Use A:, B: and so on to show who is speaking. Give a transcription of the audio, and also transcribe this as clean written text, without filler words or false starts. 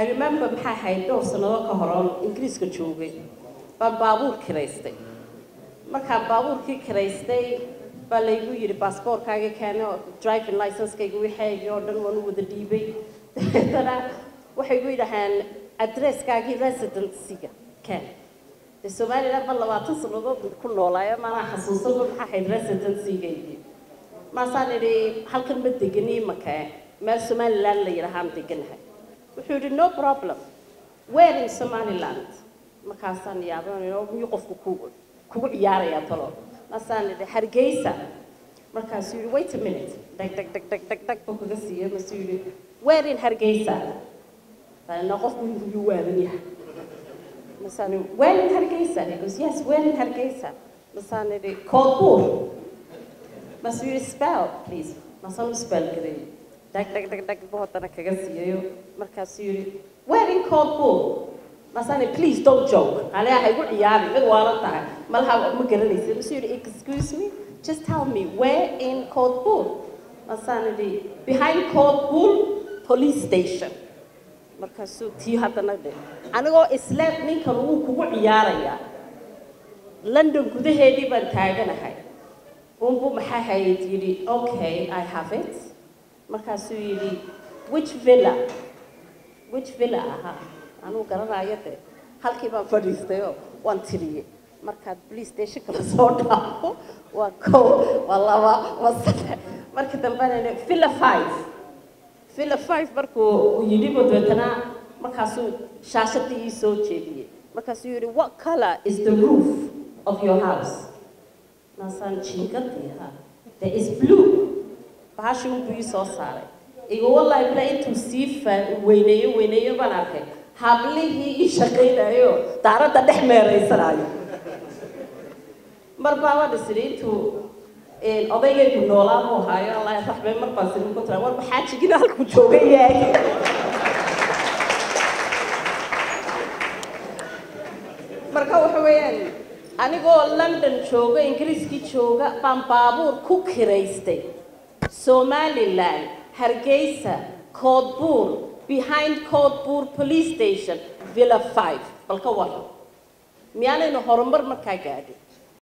A: I remember maxaa ahayd dhowr sanado ka hor oo Ingiriiska joogay baan baabuur kireystay markaa baabuurkii kireystay baa laygu yiri baasaboorkaaga keeno driving license-kayga wixii oo dhan waan wada dhiibay dadana waxay igu yiraahdeen address-kaagii residency-ga keen the Somaliland bal 20 sanadood ku noolaayo ma xasuusan maxaa ahayd residency-gayga ma saaniri halkan ma deganay makee meel Somaliland la yiraahdo deganahay wuxuu yiri no problem where in Somaliland markaasaan yaabanayo miyuu qofku kugu ciyaaraya talo masaan Hargeysa markaas yiri wait a minute dag buu kaga siiyay masuuli where in Hargeysa bana qofku yuu waanaya masaan where in Hargeysa he goes yes where in Hargeysa masaan Koodbuur masuuli spell please masaan spell garay dag buu hadana kaga siiyay markaas yiri where in Koodbuur masaan please don't joke ale ay gu ciyaari mid wala tahay malaha ma garanaysid masuuli excuse me just tell me where in Koodbuur masaan behind Koodbuur police station markaas tii hadana anigoo isla ninkan uu kugu ciyaaraya London gudaheedii baan taaganahay buu maxaa hayay yiri okay I have it markaas uu yiri which villa aha anu garanayo halkii baan fadhiistay oo waan tiriyay markaad police station ka soo dhaafo waa ko waa laba waa saddex marka dambeena villa 5 markuu yiri badana markaasuu shaashadii soo jeediyay markaasuu yiri what color is the roof of your house nasan chingadii there is blue baashu buu soo saaray igu wallahi bla intuu siifa weyneeyo baan arkay hablihii shaqeeyayo daarada dhex meereysanayo marba dhisiintu odaygeedu noolaa oo hayo Allah raxmay marba sidoo ku tira war maxaa jigina halku joogay marka waxa weeyaan anigoo London jooga Ingiriiska jooga baan baabuur ku kireystay Somaliland Hargeysa Koodbuur behind Koodbuur police station villa 5 balka war miyaanaynu horumar markaa gaadhay